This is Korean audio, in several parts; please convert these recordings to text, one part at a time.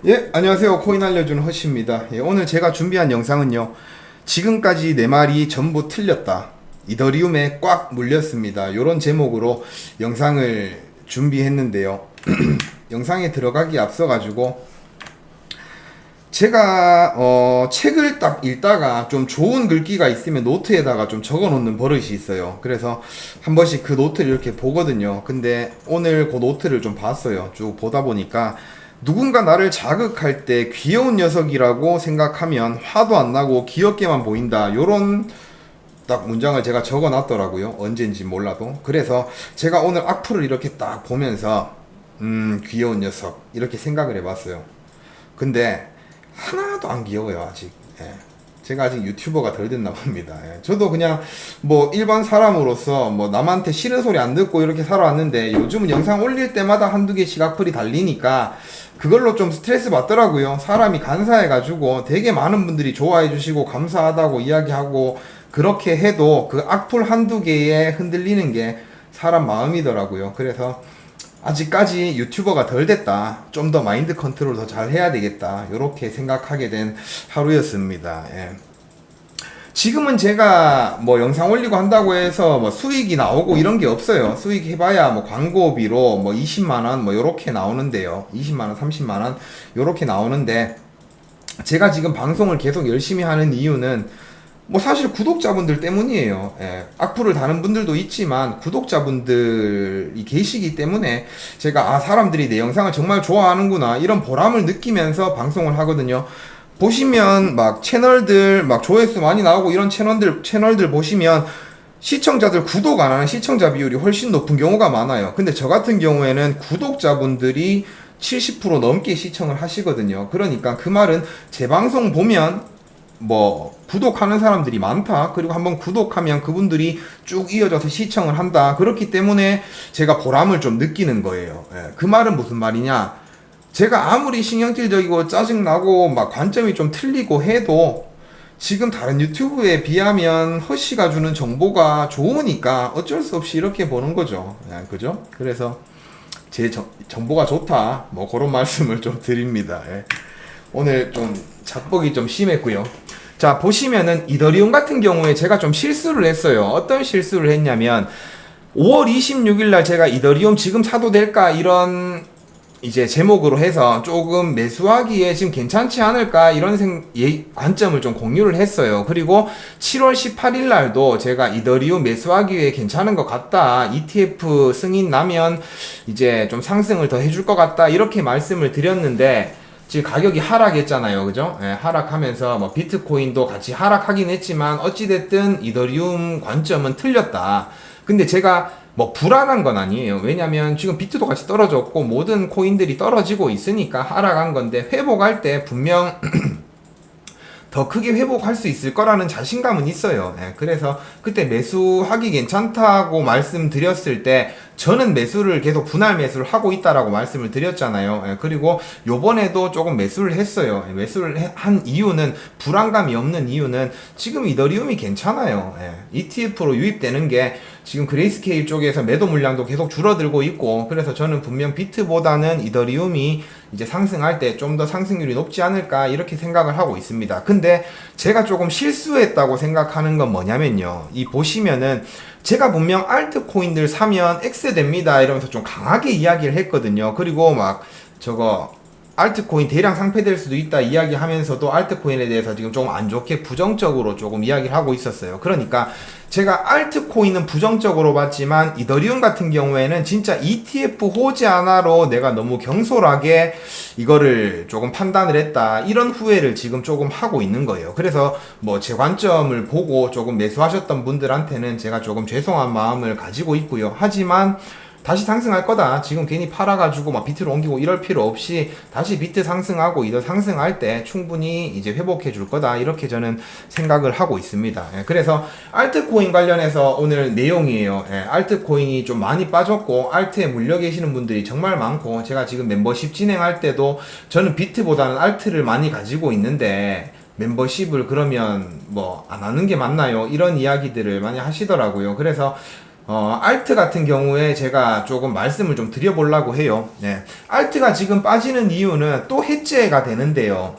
예, 안녕하세요. 코인 알려주는 허씨입니다. 예, 오늘 제가 준비한 영상은요. 지금까지 내 말이 전부 틀렸다. 이더리움에 꽉 물렸습니다. 이런 제목으로 영상을 준비했는데요. 영상에 들어가기 앞서가지고 제가 책을 딱 읽다가 좀 좋은 글귀가 있으면 노트에다가 좀 적어 놓는 버릇이 있어요. 그래서 한 번씩 그 노트를 이렇게 보거든요. 근데 오늘 그 노트를 좀 봤어요. 쭉 보다 보니까 누군가 나를 자극할 때 귀여운 녀석이라고 생각하면 화도 안 나고 귀엽게만 보인다. 요런 딱 문장을 제가 적어 놨더라고요. 언젠지 몰라도. 그래서 제가 오늘 악플을 이렇게 딱 보면서 귀여운 녀석 이렇게 생각을 해봤어요. 근데 하나도 안 귀여워요 아직. 예. 제가 아직 유튜버가 덜 됐나 봅니다. 예. 저도 그냥 뭐 일반 사람으로서 뭐 남한테 싫은 소리 안 듣고 이렇게 살아왔는데 요즘은 영상 올릴 때마다 한두 개씩 악플이 달리니까 그걸로 좀 스트레스 받더라고요. 사람이 간사해가지고 되게 많은 분들이 좋아해 주시고 감사하다고 이야기하고 그렇게 해도 그 악플 한두 개에 흔들리는 게 사람 마음이더라고요. 그래서 아직까지 유튜버가 덜 됐다. 좀 더 마인드 컨트롤 더 잘 해야 되겠다. 이렇게 생각하게 된 하루였습니다. 예. 지금은 제가 뭐 영상 올리고 한다고 해서 뭐 수익이 나오고 이런 게 없어요. 수익 해봐야 뭐 광고비로 뭐 20만원 뭐 요렇게 나오는데요. 20만원, 30만원 요렇게 나오는데 제가 지금 방송을 계속 열심히 하는 이유는 뭐 사실 구독자분들 때문이에요. 예. 악플을 다는 분들도 있지만 구독자분들이 계시기 때문에 제가 사람들이 내 영상을 정말 좋아하는구나 이런 보람을 느끼면서 방송을 하거든요. 보시면 막 채널들 막 조회수 많이 나오고 이런 채널들 보시면 시청자들 구독 안 하는 시청자 비율이 훨씬 높은 경우가 많아요. 근데 저 같은 경우에는 구독자분들이 70% 넘게 시청을 하시거든요. 그러니까 그 말은 제 방송 보면 뭐 구독하는 사람들이 많다. 그리고 한번 구독하면 그분들이 쭉 이어져서 시청을 한다. 그렇기 때문에 제가 보람을 좀 느끼는 거예요. 예. 그 말은 무슨 말이냐? 제가 아무리 신경질적이고 짜증나고 막 관점이 좀 틀리고 해도 지금 다른 유튜브에 비하면 허씨가 주는 정보가 좋으니까 어쩔 수 없이 이렇게 보는 거죠. 예, 그죠? 그래서 제 정보가 좋다. 뭐 그런 말씀을 좀 드립니다. 예. 오늘 좀 작복이 좀 심했고요. 자, 보시면은 이더리움 같은 경우에 제가 좀 실수를 했어요. 어떤 실수를 했냐면 5월 26일 날 제가 이더리움 지금 사도 될까 이런 이제 제목으로 해서 조금 매수하기에 지금 괜찮지 않을까 이런 관점을 좀 공유를 했어요. 그리고 7월 18일 날도 제가 이더리움 매수하기에 괜찮은 것 같다. ETF 승인 나면 이제 좀 상승을 더 해줄 것 같다. 이렇게 말씀을 드렸는데 지금 가격이 하락했잖아요. 그죠? 예, 하락하면서 뭐 비트코인도 같이 하락하긴 했지만 어찌됐든 이더리움 관점은 틀렸다. 근데 제가 뭐 불안한 건 아니에요. 왜냐면 지금 비트도 같이 떨어졌고 모든 코인들이 떨어지고 있으니까 하락한 건데 회복할 때 분명 더 크게 회복할 수 있을 거라는 자신감은 있어요. 예, 그래서 그때 매수하기 괜찮다고 말씀드렸을 때 저는 매수를 계속 분할 매수를 하고 있다라고 말씀을 드렸잖아요. 예, 그리고 요번에도 조금 매수를 했어요. 예, 매수를 한 이유는 불안감이 없는 이유는 지금 이더리움이 괜찮아요. 예, ETF로 유입되는 게 지금 그레이스케일 쪽에서 매도 물량도 계속 줄어들고 있고 그래서 저는 분명 비트보다는 이더리움이 이제 상승할 때 좀 더 상승률이 높지 않을까 이렇게 생각을 하고 있습니다. 근데 제가 조금 실수했다고 생각하는 건 뭐냐면요. 이 보시면은 제가 분명 알트코인들 사면 X 됩니다 이러면서 좀 강하게 이야기를 했거든요. 그리고 막 저거 알트코인 대량 상폐될 수도 있다 이야기하면서도 알트코인에 대해서 지금 조금 안 좋게 부정적으로 조금 이야기를 하고 있었어요. 그러니까 제가 알트코인은 부정적으로 봤지만 이더리움 같은 경우에는 진짜 ETF 호재 하나로 내가 너무 경솔하게 이거를 조금 판단을 했다 이런 후회를 지금 조금 하고 있는 거예요. 그래서 뭐 제 관점을 보고 조금 매수하셨던 분들한테는 제가 조금 죄송한 마음을 가지고 있고요. 하지만 다시 상승할 거다. 지금 괜히 팔아가지고 막 비트로 옮기고 이럴 필요 없이 다시 비트 상승하고 이더 상승할 때 충분히 이제 회복해 줄 거다. 이렇게 저는 생각을 하고 있습니다. 예, 그래서 알트코인 관련해서 오늘 내용이에요. 예, 알트코인이 좀 많이 빠졌고 알트에 물려 계시는 분들이 정말 많고 제가 지금 멤버십 진행할 때도 저는 비트보다는 알트를 많이 가지고 있는데 멤버십을 그러면 뭐 안 하는 게 맞나요? 이런 이야기들을 많이 하시더라고요. 그래서 알트 같은 경우에 제가 조금 말씀을 좀 드려보려고 해요. 네. 알트가 지금 빠지는 이유는 또 해제가 되는데요.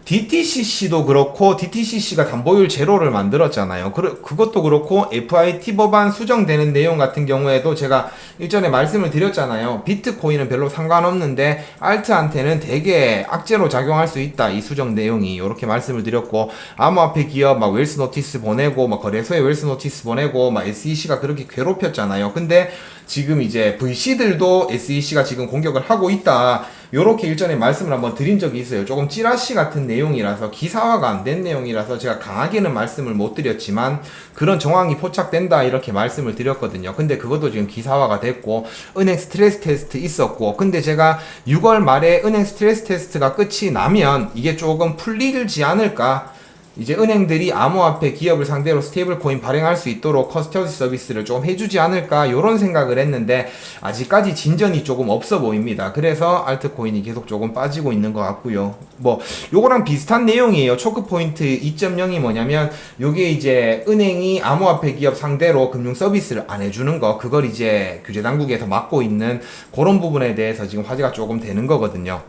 DTCC도 그렇고 DTCC가 담보율 제로를 만들었잖아요. 그것도 그렇고 FIT 법안 수정되는 내용 같은 경우에도 제가 일전에 말씀을 드렸잖아요. 비트코인은 별로 상관없는데 알트한테는 되게 악재로 작용할 수 있다. 이 수정 내용이 이렇게 말씀을 드렸고, 암호화폐 기업 막 웰스 노티스 보내고 막 거래소에 웰스 노티스 보내고 막 SEC가 그렇게 괴롭혔잖아요. 근데 지금 이제 VC들도 SEC가 지금 공격을 하고 있다. 요렇게 일전에 말씀을 한번 드린 적이 있어요. 조금 찌라시 같은 내용이라서 기사화가 안 된 내용이라서 제가 강하게는 말씀을 못 드렸지만 그런 정황이 포착된다 이렇게 말씀을 드렸거든요. 근데 그것도 지금 기사화가 됐고 은행 스트레스 테스트 있었고, 근데 제가 6월 말에 은행 스트레스 테스트가 끝이 나면 이게 조금 풀리지 않을까, 이제 은행들이 암호화폐 기업을 상대로 스테이블 코인 발행할 수 있도록 커스터디 서비스를 좀 해주지 않을까 이런 생각을 했는데 아직까지 진전이 조금 없어 보입니다. 그래서 알트코인이 계속 조금 빠지고 있는 것 같고요. 뭐 요거랑 비슷한 내용이에요. 초크포인트 2.0이 뭐냐면 요게 이제 은행이 암호화폐 기업 상대로 금융 서비스를 안 해주는 거, 그걸 이제 규제 당국에서 막고 있는 그런 부분에 대해서 지금 화제가 조금 되는 거거든요.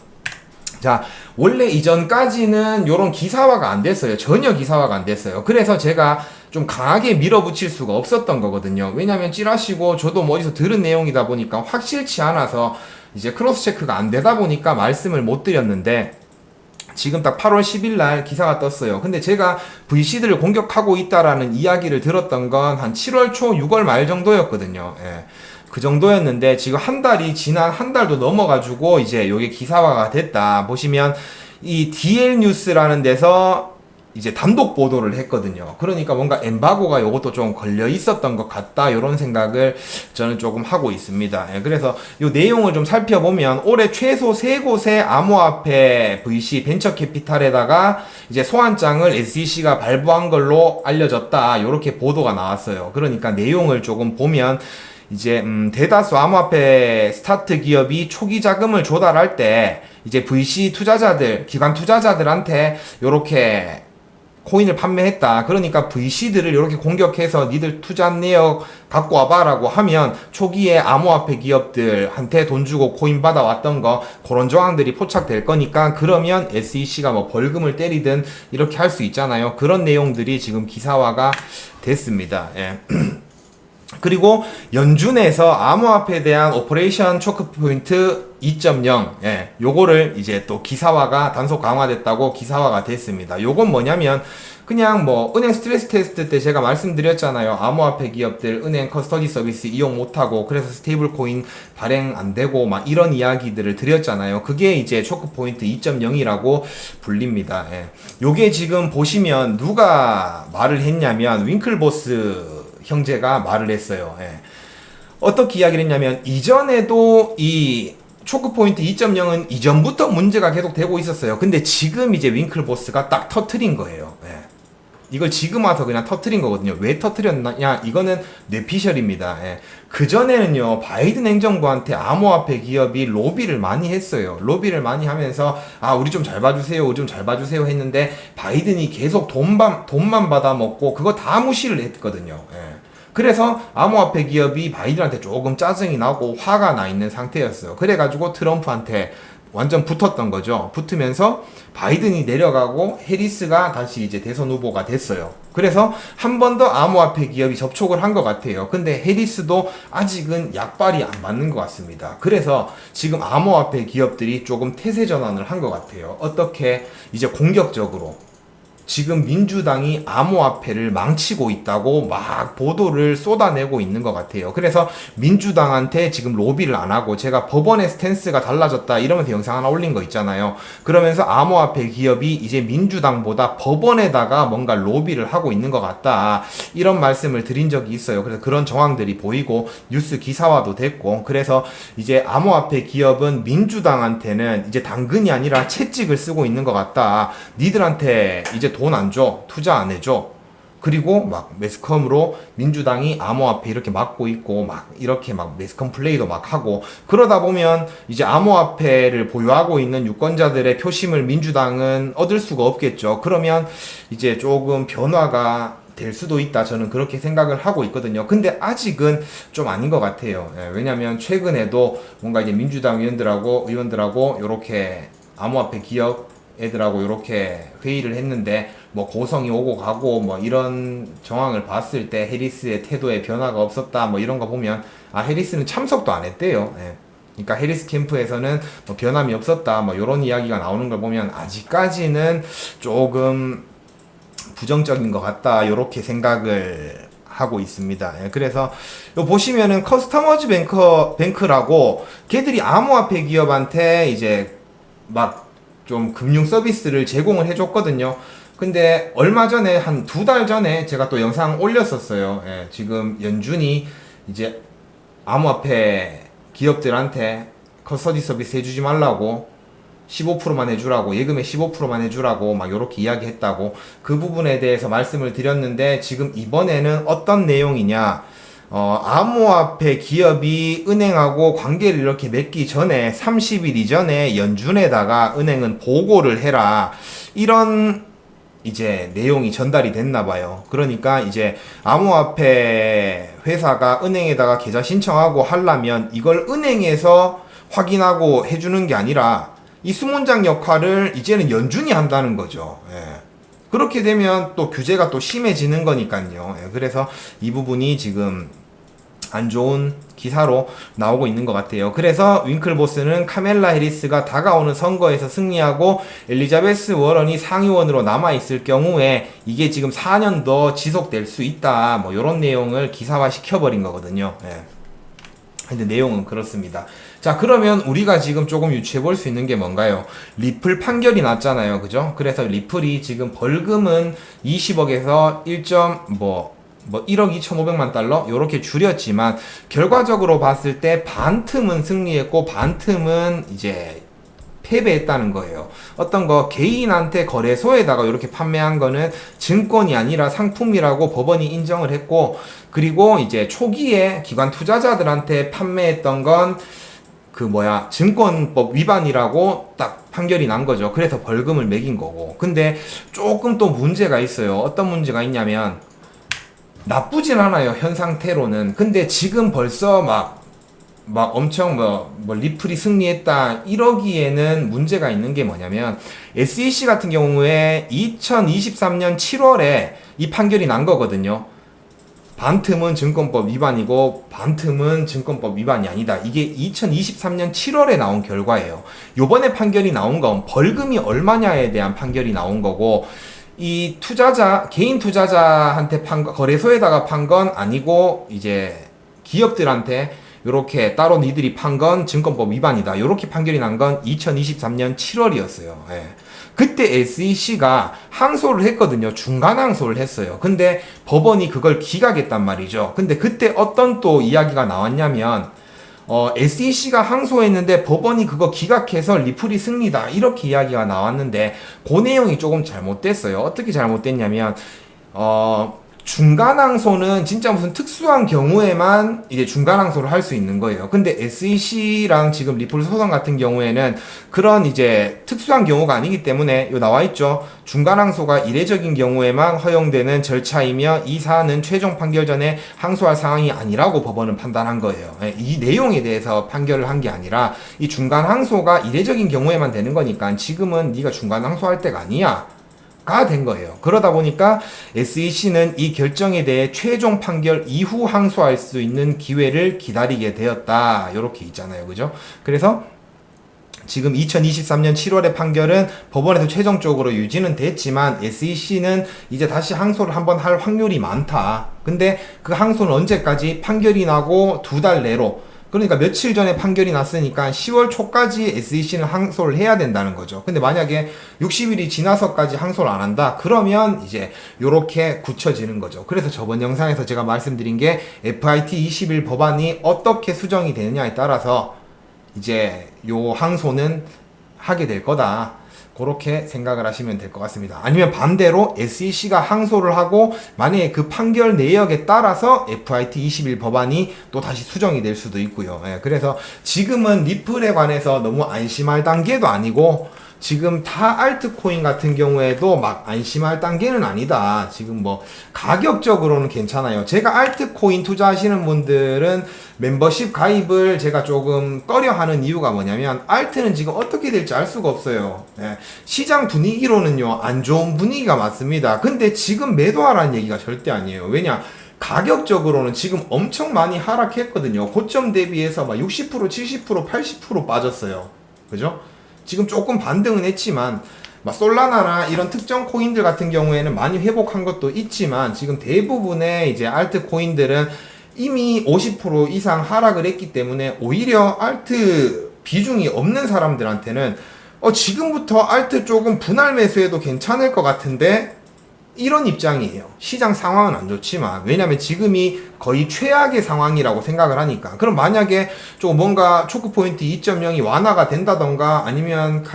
자, 원래 이전까지는 요런 기사화가 안 됐어요. 전혀 기사화가 안 됐어요. 그래서 제가 좀 강하게 밀어붙일 수가 없었던 거거든요. 왜냐면 찌라시고 저도 뭐 어디서 들은 내용이다 보니까 확실치 않아서 이제 크로스 체크가 안 되다 보니까 말씀을 못 드렸는데, 지금 딱 8월 10일 날 기사가 떴어요. 근데 제가 VC들을 공격하고 있다라는 이야기를 들었던 건 한 7월 초 6월 말 정도였거든요. 예. 그 정도였는데 지금 한 달이 지난, 한 달도 넘어가지고 이제 요게 기사화가 됐다. 보시면 이 DL 뉴스라는 데서 이제 단독 보도를 했거든요. 그러니까 뭔가 엠바고가 요것도 좀 걸려 있었던 것 같다, 요런 생각을 저는 조금 하고 있습니다. 예, 그래서 요 내용을 좀 살펴보면 올해 최소 3곳의 암호화폐 VC 벤처 캐피탈에다가 이제 소환장을 SEC가 발부한 걸로 알려졌다, 요렇게 보도가 나왔어요. 그러니까 내용을 조금 보면 이제 대다수 암호화폐 스타트 기업이 초기 자금을 조달할 때 이제 VC 투자자들, 기관 투자자들한테 요렇게 코인을 판매했다. 그러니까 VC들을 이렇게 공격해서 니들 투자 내역 갖고 와봐라고 하면 초기에 암호화폐 기업들한테 돈 주고 코인 받아왔던 거, 그런 조항들이 포착될 거니까, 그러면 SEC가 뭐 벌금을 때리든 이렇게 할 수 있잖아요. 그런 내용들이 지금 기사화가 됐습니다. 예. 그리고 연준에서 암호화폐에 대한 오퍼레이션 초크 포인트 2.0, 예, 요거를 이제 또 기사화가 단속 강화됐다고 기사화가 됐습니다. 요건 뭐냐면 그냥 뭐 은행 스트레스 테스트 때 제가 말씀드렸잖아요. 암호화폐 기업들 은행 커스터디 서비스 이용 못하고 그래서 스테이블 코인 발행 안 되고 막 이런 이야기들을 드렸잖아요. 그게 이제 초크 포인트 2.0이라고 불립니다. 예. 요게 지금 보시면 누가 말을 했냐면 윙클보스 형제가 말을 했어요. 예. 어떻게 이야기를 했냐면, 이전에도 이 초크포인트 2.0은 이전부터 문제가 계속 되고 있었어요. 근데 지금 이제 윙클보스가 딱 터트린 거예요. 예. 이걸 지금 와서 그냥 터트린 거거든요. 왜 터트렸냐? 이거는 뇌피셜입니다. 예. 그전에는요, 바이든 행정부한테 암호화폐 기업이 로비를 많이 했어요. 로비를 많이 하면서, 아, 우리 좀 잘 봐주세요, 우리 좀 잘 봐주세요 했는데, 바이든이 계속 돈만 받아먹고, 그거 다 무시를 했거든요. 예. 그래서 암호화폐 기업이 바이든한테 조금 짜증이 나고 화가 나 있는 상태였어요. 그래가지고 트럼프한테 완전 붙었던 거죠. 붙으면서 바이든이 내려가고 해리스가 다시 이제 대선 후보가 됐어요. 그래서 한 번 더 암호화폐 기업이 접촉을 한 것 같아요. 근데 해리스도 아직은 약발이 안 맞는 것 같습니다. 그래서 지금 암호화폐 기업들이 조금 태세 전환을 한 것 같아요. 어떻게 이제 공격적으로 지금 민주당이 암호화폐를 망치고 있다고 막 보도를 쏟아내고 있는 것 같아요. 그래서 민주당한테 지금 로비를 안 하고, 제가 법원의 스탠스가 달라졌다 이러면서 영상 하나 올린 거 있잖아요. 그러면서 암호화폐 기업이 이제 민주당보다 법원에다가 뭔가 로비를 하고 있는 것 같다, 이런 말씀을 드린 적이 있어요. 그래서 그런 정황들이 보이고 뉴스 기사화도 됐고, 그래서 이제 암호화폐 기업은 민주당한테는 이제 당근이 아니라 채찍을 쓰고 있는 것 같다. 니들한테 이제 돈 안 줘, 투자 안 해줘. 그리고 막 매스컴으로 민주당이 암호화폐 이렇게 막고 있고 막 이렇게 막 매스컴 플레이도 막 하고, 그러다 보면 이제 암호화폐를 보유하고 있는 유권자들의 표심을 민주당은 얻을 수가 없겠죠. 그러면 이제 조금 변화가 될 수도 있다. 저는 그렇게 생각을 하고 있거든요. 근데 아직은 좀 아닌 것 같아요. 예, 왜냐면 최근에도 뭔가 이제 민주당 의원들하고 요렇게 암호화폐 기업 애들하고 요렇게 회의를 했는데 뭐 고성이 오고 가고 뭐 이런 정황을 봤을 때 해리스의 태도에 변화가 없었다 뭐 이런 거 보면 해리스는 참석도 안 했대요. 예. 그러니까 해리스 캠프에서는 뭐 변함이 없었다 뭐 이런 이야기가 나오는 걸 보면 아직까지는 조금 부정적인 것 같다 이렇게 생각을 하고 있습니다. 예, 그래서 보시면은 커스터머즈 뱅크라고 걔들이 암호화폐 기업한테 이제 막 좀 금융 서비스를 제공을 해줬거든요. 근데 얼마 전에 한 2달 전에 제가 또 영상 올렸었어요. 예, 지금 연준이 이제 암호화폐 기업들한테 커스터디 서비스 해주지 말라고 15%만 해주라고 예금의 15%만 해주라고 막 요렇게 이야기했다고 그 부분에 대해서 말씀을 드렸는데 지금 이번에는 어떤 내용이냐 암호화폐 기업이 은행하고 관계를 이렇게 맺기 전에 30일 이전에 연준에다가 은행은 보고를 해라 이런 이제 내용이 전달이 됐나 봐요. 그러니까 이제 암호화폐 회사가 은행에다가 계좌 신청하고 하려면 이걸 은행에서 확인하고 해주는 게 아니라 이 수문장 역할을 이제는 연준이 한다는 거죠. 예. 그렇게 되면 또 규제가 또 심해지는 거니까요. 예. 그래서 이 부분이 지금 안 좋은 기사로 나오고 있는 것 같아요. 그래서 윙클보스는 카멜라 해리스가 다가오는 선거에서 승리하고 엘리자베스 워런이 상위원으로 남아있을 경우에 이게 지금 4년 더 지속될 수 있다. 뭐 이런 내용을 기사화 시켜버린 거거든요. 예. 근데 내용은 그렇습니다. 자, 그러면 우리가 지금 조금 유추해 볼 수 있는 게 뭔가요? 리플 판결이 났잖아요. 그죠? 그래서 리플이 지금 벌금은 20억에서 1억 2,500만 달러? 요렇게 줄였지만, 결과적으로 봤을 때 반 틈은 승리했고, 반 틈은 이제 패배했다는 거예요. 어떤 거 개인한테 거래소에다가 이렇게 판매한 거는 증권이 아니라 상품이라고 법원이 인정을 했고, 그리고 이제 초기에 기관 투자자들한테 판매했던 건 증권법 위반이라고 딱 판결이 난 거죠. 그래서 벌금을 매긴 거고. 근데 조금 또 문제가 있어요. 어떤 문제가 있냐면, 나쁘진 않아요, 현 상태로는. 근데 지금 벌써 막 엄청 리플이 승리했다 이러기에는 문제가 있는 게 뭐냐면, SEC 같은 경우에 2023년 7월에 이 판결이 난 거거든요. 반 틈은 증권법 위반이고 반 틈은 증권법 위반이 아니다. 이게 2023년 7월에 나온 결과예요. 요번에 판결이 나온 건 벌금이 얼마냐에 대한 판결이 나온 거고, 이 개인 투자자한테 거래소에다가 판 건 아니고, 이제 기업들한테 요렇게 따로 니들이 판 건 증권법 위반이다. 요렇게 판결이 난 건 2023년 7월이었어요. 예. 그때 SEC가 항소를 했거든요. 중간 항소를 했어요. 근데 법원이 그걸 기각했단 말이죠. 근데 그때 어떤 또 이야기가 나왔냐면, SEC가 항소했는데 법원이 그거 기각해서 리플이 승리다 이렇게 이야기가 나왔는데, 그 내용이 조금 잘못됐어요. 어떻게 잘못됐냐면, 중간 항소는 진짜 무슨 특수한 경우에만 이제 중간 항소를 할 수 있는 거예요. 근데 SEC랑 지금 리플 소송 같은 경우에는 그런 이제 특수한 경우가 아니기 때문에 요 나와 있죠. 중간 항소가 이례적인 경우에만 허용되는 절차이며 이 사안은 최종 판결 전에 항소할 상황이 아니라고 법원은 판단한 거예요. 이 내용에 대해서 판결을 한 게 아니라 이 중간 항소가 이례적인 경우에만 되는 거니까 지금은 네가 중간 항소할 때가 아니야. 가 된 거예요. 그러다 보니까 SEC는 이 결정에 대해 최종 판결 이후 항소할 수 있는 기회를 기다리게 되었다. 요렇게 있잖아요. 그죠? 그래서 지금 2023년 7월의 판결은 법원에서 최종적으로 유지는 됐지만 SEC는 이제 다시 항소를 한번 할 확률이 많다. 근데 그 항소는 언제까지? 판결이 나고 2달 내로, 그러니까 며칠 전에 판결이 났으니까 10월 초까지 SEC는 항소를 해야 된다는 거죠. 근데 만약에 60일이 지나서까지 항소를 안 한다? 그러면 이제 요렇게 굳혀지는 거죠. 그래서 저번 영상에서 제가 말씀드린 게 FIT 21 법안이 어떻게 수정이 되느냐에 따라서 이제 요 항소는 하게 될 거다. 그렇게 생각을 하시면 될 것 같습니다. 아니면 반대로 SEC가 항소를 하고 만약에 그 판결 내역에 따라서 FIT 21 법안이 또 다시 수정이 될 수도 있고요. 그래서 지금은 리플에 관해서 너무 안심할 단계도 아니고 지금 다 알트코인 같은 경우에도 막 안심할 단계는 아니다. 지금 뭐 가격적으로는 괜찮아요. 제가 알트코인 투자하시는 분들은 멤버십 가입을 제가 조금 꺼려하는 이유가 뭐냐면 알트는 지금 어떻게 될지 알 수가 없어요. 예. 시장 분위기로는요 안 좋은 분위기가 맞습니다. 근데 지금 매도하라는 얘기가 절대 아니에요. 왜냐? 가격적으로는 지금 엄청 많이 하락했거든요. 고점 대비해서 막 60%, 70%, 80% 빠졌어요. 그죠? 지금 조금 반등은 했지만 막 솔라나나 이런 특정 코인들 같은 경우에는 많이 회복한 것도 있지만 지금 대부분의 이제 알트 코인들은 이미 50% 이상 하락을 했기 때문에 오히려 알트 비중이 없는 사람들한테는 지금부터 알트 조금 분할 매수해도 괜찮을 것 같은데 이런 입장이에요. 시장 상황은 안 좋지만 왜냐면 지금이 거의 최악의 상황이라고 생각을 하니까. 그럼 만약에 좀 뭔가 초크포인트 2.0이 완화가 된다던가 아니면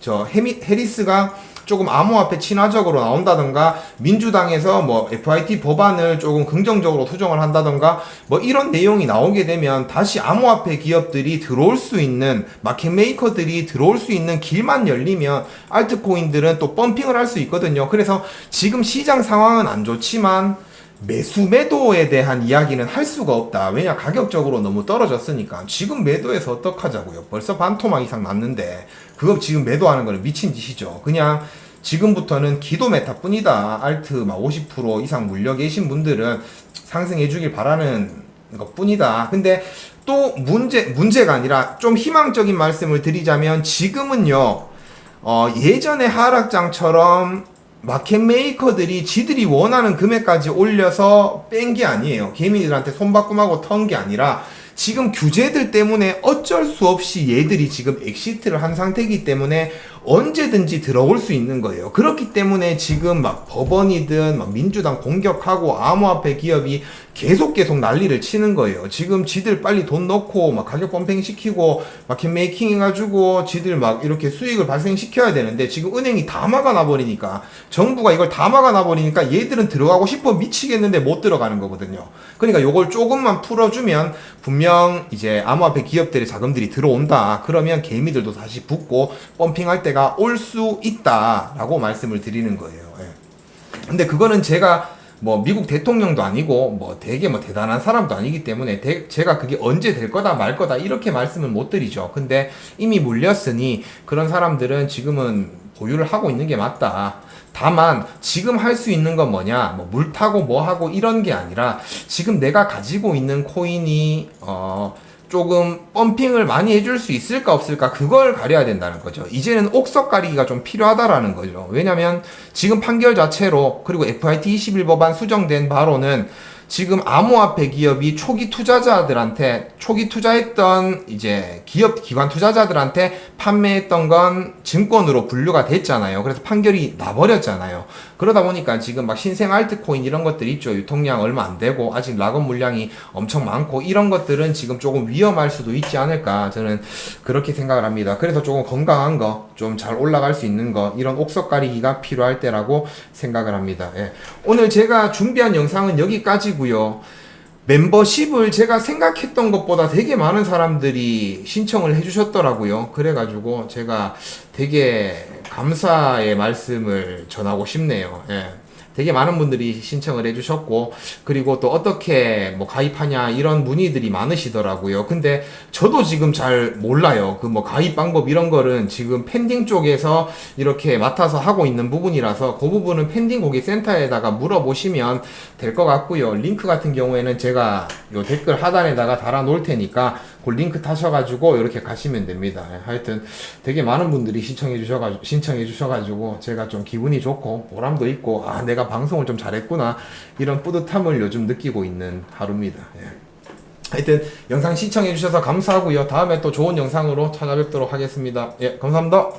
해리스가 조금 암호화폐 친화적으로 나온다던가 민주당에서 뭐 FIT 법안을 조금 긍정적으로 수정을 한다던가 뭐 이런 내용이 나오게 되면 다시 암호화폐 기업들이 들어올 수 있는 마켓 메이커들이 들어올 수 있는 길만 열리면 알트코인들은 또 펌핑을 할 수 있거든요. 그래서 지금 시장 상황은 안 좋지만 매도에 대한 이야기는 할 수가 없다. 왜냐 가격적으로 너무 떨어졌으니까. 지금 매도해서 어떡하자고요. 벌써 반토막 이상 났는데 그거 지금 매도하는 거는 미친 짓이죠. 그냥 지금부터는 기도 메타 뿐이다. 알트 막 50% 이상 물려 계신 분들은 상승해 주길 바라는 것 뿐이다. 근데 또 문제가 아니라 좀 희망적인 말씀을 드리자면 지금은요 예전의 하락장처럼 마켓 메이커들이 지들이 원하는 금액까지 올려서 뺀 게 아니에요. 개미들한테 손바꿈하고 턴 게 아니라 지금 규제들 때문에 어쩔 수 없이 얘들이 지금 엑시트를 한 상태이기 때문에 언제든지 들어올 수 있는 거예요. 그렇기 때문에 지금 막 법원이든 막 민주당 공격하고 암호화폐 기업이 계속 난리를 치는 거예요. 지금 지들 빨리 돈 넣고 막 가격 펌핑 시키고 마켓 메이킹 해가지고 지들 막 이렇게 수익을 발생시켜야 되는데 지금 은행이 다 막아놔 버리니까 정부가 이걸 다 막아놔 버리니까 얘들은 들어가고 싶어 미치겠는데 못 들어가는 거거든요. 그러니까 요걸 조금만 풀어주면 분명 이제 암호화폐 기업들의 자금들이 들어온다. 그러면 개미들도 다시 붙고 펌핑할 때가 올 수 있다라고 말씀을 드리는 거예요. 예. 근데 그거는 제가 뭐 미국 대통령도 아니고 뭐 되게 뭐 대단한 사람도 아니기 때문에 제가 그게 언제 될 거다 말 거다 이렇게 말씀을 못 드리죠. 근데 이미 물렸으니 그런 사람들은 지금은 보유를 하고 있는 게 맞다. 다만 지금 할 수 있는 건 뭐냐, 뭐 물 타고 뭐 하고 이런 게 아니라 지금 내가 가지고 있는 코인이 조금 펌핑을 많이 해줄 수 있을까 없을까 그걸 가려야 된다는 거죠. 이제는 옥석 가리기가 좀 필요하다라는 거죠. 왜냐면 지금 판결 자체로 그리고 FIT 21 법안 수정된 바로는 지금 암호화폐 기업이 초기 투자했던 이제 기업 기관 투자자들한테 판매했던 건 증권으로 분류가 됐잖아요. 그래서 판결이 나버렸잖아요. 그러다 보니까 지금 막 신생 알트코인 이런 것들이 있죠. 유통량 얼마 안 되고 아직 락업 물량이 엄청 많고 이런 것들은 지금 조금 위험할 수도 있지 않을까 저는 그렇게 생각을 합니다. 그래서 조금 건강한 거, 좀 잘 올라갈 수 있는 거 이런 옥석 가리기가 필요할 때라고 생각을 합니다. 예. 오늘 제가 준비한 영상은 여기까지고요. 멤버십을 제가 생각했던 것보다 되게 많은 사람들이 신청을 해주셨더라고요. 그래가지고 제가 되게 감사의 말씀을 전하고 싶네요. 예. 되게 많은 분들이 신청을 해주셨고 그리고 또 어떻게 뭐 가입하냐 이런 문의들이 많으시더라고요. 근데 저도 지금 잘 몰라요. 그 뭐 가입 방법 이런 거는 지금 펜딩 쪽에서 이렇게 맡아서 하고 있는 부분이라서 그 부분은 펜딩 고객센터에다가 물어보시면 될 것 같고요. 링크 같은 경우에는 제가 요 댓글 하단에다가 달아 놓을 테니까 그 링크 타셔가지고 이렇게 가시면 됩니다. 하여튼 되게 많은 분들이 신청해 주셔가지고 제가 좀 기분이 좋고 보람도 있고 아 내가 방송을 좀 잘했구나 이런 뿌듯함을 요즘 느끼고 있는 하루입니다. 예. 하여튼 영상 시청해 주셔서 감사하고요. 다음에 또 좋은 영상으로 찾아뵙도록 하겠습니다. 예, 감사합니다.